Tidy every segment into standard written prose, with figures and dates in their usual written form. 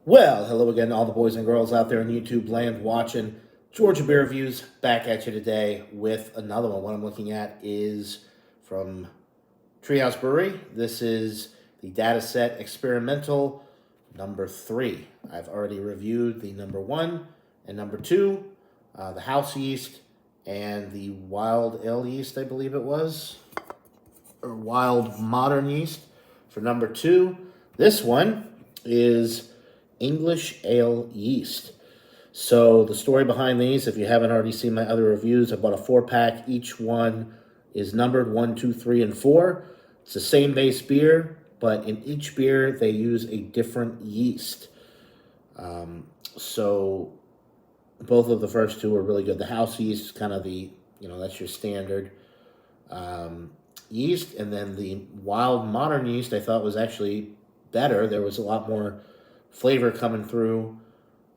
Well, hello again, all the boys and girls out there in YouTube land watching Georgia Beer Reviews. Back at you today with another one. What I'm looking at is from Treehouse Brewery. This is the Dataset Experimental number 3. I've already reviewed the number 1 and number 2, the house yeast and the wild ale yeast, I believe it was, or wild modern yeast for number 2. This one is English ale yeast. So the story behind these, if you haven't already seen my other reviews, I bought a 4-pack. Each one is numbered 1, 2, 3, and 4. It's the same base beer, but in each beer they use a different yeast. So both of the first two are really good. The house yeast is kind of the, that's your standard yeast. And then the wild modern yeast I thought was actually better. There was a lot more flavor coming through,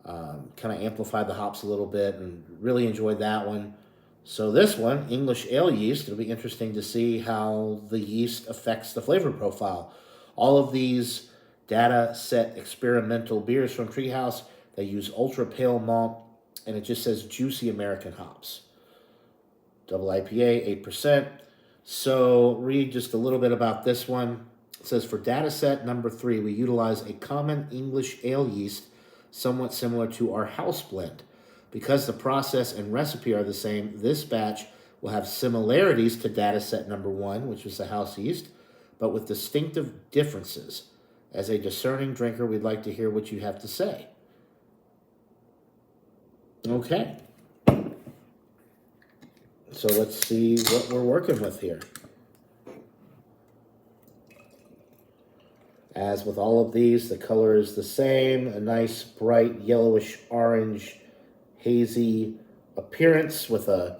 kind of amplified the hops a little bit, and really enjoyed that one. So this one, English ale yeast, it'll be interesting to see how the yeast affects the flavor profile. All of these data set experimental beers from Treehouse, they use ultra pale malt, and it just says juicy American hops. Double IPA, 8%. So read just a little bit about this one. It says, for data set number 3, we utilize a common English ale yeast somewhat similar to our house blend. Because the process and recipe are the same, this batch will have similarities to data set number 1, which was the house yeast, but with distinctive differences. As a discerning drinker, we'd like to hear what you have to say. Okay. So let's see what we're working with here. As with all of these, the color is the same, a nice bright yellowish orange hazy appearance with a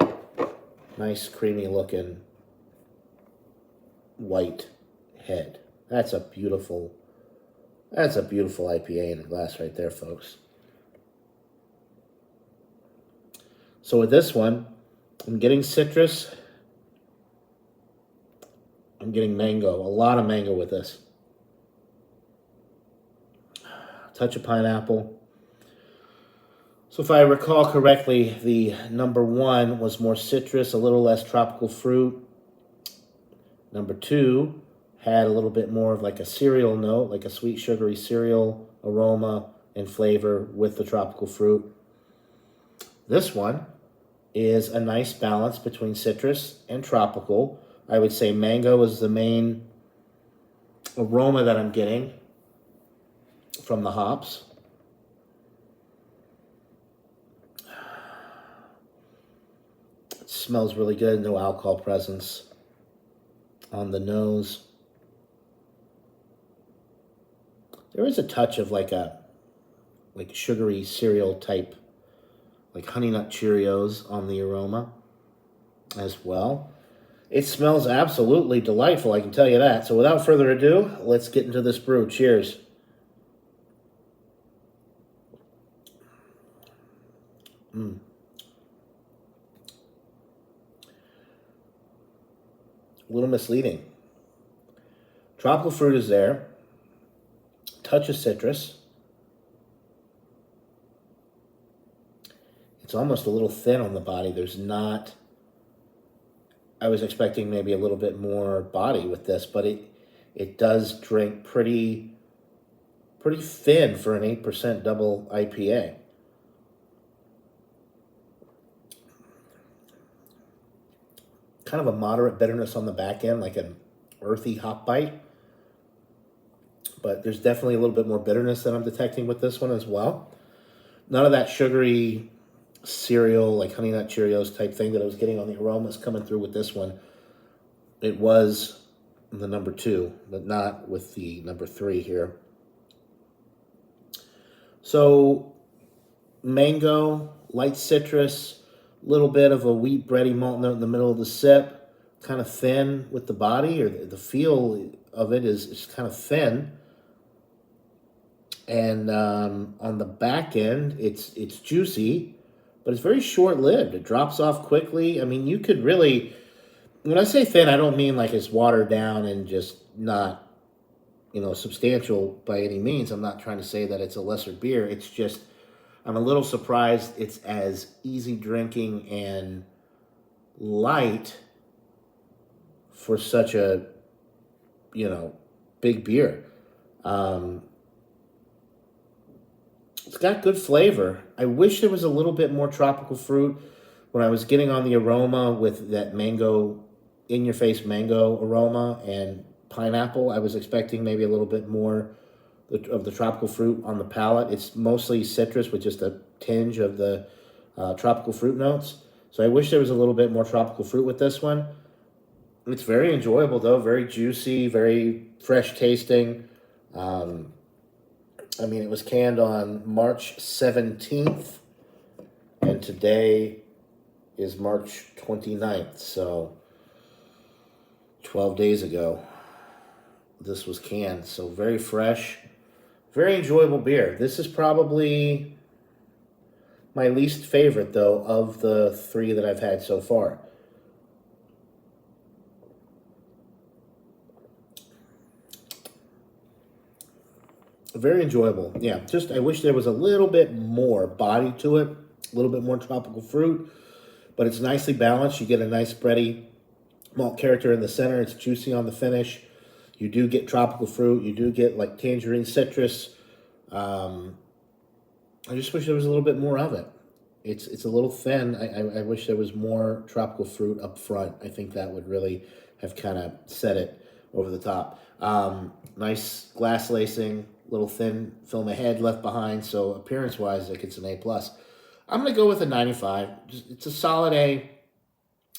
nice creamy looking white head. That's a beautiful IPA in a glass right there, folks. So with this one, I'm getting citrus. I'm getting mango, a lot of mango with this. Touch of pineapple. So if I recall correctly, the number 1 was more citrus, a little less tropical fruit. Number 2 had a little bit more of like a cereal note, like a sweet sugary cereal aroma and flavor with the tropical fruit. This one is a nice balance between citrus and tropical. I would say mango is the main aroma that I'm getting from the hops. It smells really good, no alcohol presence on the nose. There is a touch of like sugary cereal type, like Honey Nut Cheerios on the aroma as well. It smells absolutely delightful, I can tell you that. So without further ado, let's get into this brew. Cheers. A little misleading. Tropical fruit is there. Touch of citrus. It's almost a little thin on the body. There's not... I was expecting maybe a little bit more body with this, but it does drink pretty thin for an 8% double IPA. Kind of a moderate bitterness on the back end, like an earthy hop bite. But there's definitely a little bit more bitterness that I'm detecting with this one as well. None of that sugary cereal, like Honey Nut Cheerios type thing that I was getting on the aromas coming through with this one. It was the number 2, but not with the number 3 here. So mango, light citrus, little bit of a wheat bready malt note in the middle of the sip, kind of thin with the body, or the feel of it is kind of thin. And on the back end, it's juicy, but it's very short-lived. It drops off quickly. I mean, you could really, when I say thin, I don't mean like it's watered down and just not substantial by any means. I'm not trying to say that it's a lesser beer. It's just I'm a little surprised it's as easy drinking and light for such a, big beer. Um, it's got good flavor. I wish there was a little bit more tropical fruit. When I was getting on the aroma with that mango, in your face mango aroma and pineapple, I was expecting maybe a little bit more of the tropical fruit on the palate. It's mostly citrus with just a tinge of the tropical fruit notes. So I wish there was a little bit more tropical fruit with this one. It's very enjoyable though, very juicy, very fresh tasting. Um, it was canned on March 17th, and today is March 29th. So 12 days ago, this was canned. So very fresh, very enjoyable beer. This is probably my least favorite, though, of the three that I've had so far. Very enjoyable. Yeah, just I wish there was a little bit more body to it, a little bit more tropical fruit, but it's nicely balanced. You get a nice bready malt character in the center. It's juicy on the finish. You do get tropical fruit. You do get like tangerine citrus. I just wish there was a little bit more of it. It's a little thin. I wish there was more tropical fruit up front. I think that would really have kind of set it over the top. Nice glass lacing, little thin film of head left behind. So appearance-wise, I think it's an A+. I'm going to go with a 95. It's a solid A,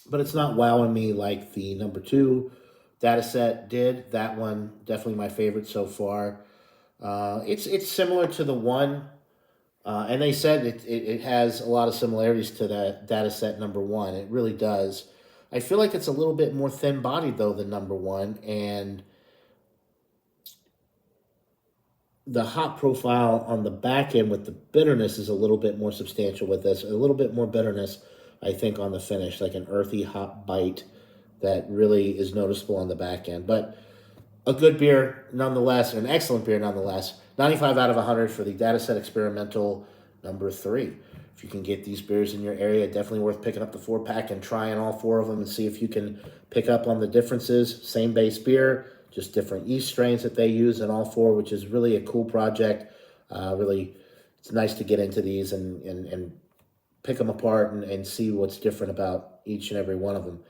but it's not wowing me like the number 2 data set did. That one, definitely my favorite so far. It's similar to the 1, and they said it has a lot of similarities to that data set number 1. It really does. I feel like it's a little bit more thin-bodied, though, than number 1, and the hop profile on the back end with the bitterness is a little bit more substantial with this. A little bit more bitterness, I think, on the finish, like an earthy hop bite that really is noticeable on the back end. But a good beer nonetheless, an excellent beer nonetheless. 95 out of 100 for the Dataset Experimental number 3. If you can get these beers in your area, definitely worth picking up the 4-pack and trying all 4 of them and see if you can pick up on the differences. Same base beer, just different yeast strains that they use in all 4, which is really a cool project. Really, it's nice to get into these and pick them apart and see what's different about each and every one of them.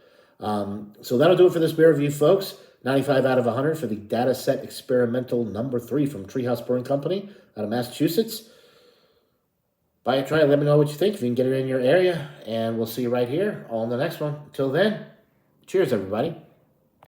So that'll do it for this beer review, folks. 95 out of 100 for the Dataset Experimental number 3 from Treehouse Brewing Company out of Massachusetts. Buy a try. Let me know what you think if you can get it in your area. And we'll see you right here on the next one. Until then, cheers, everybody.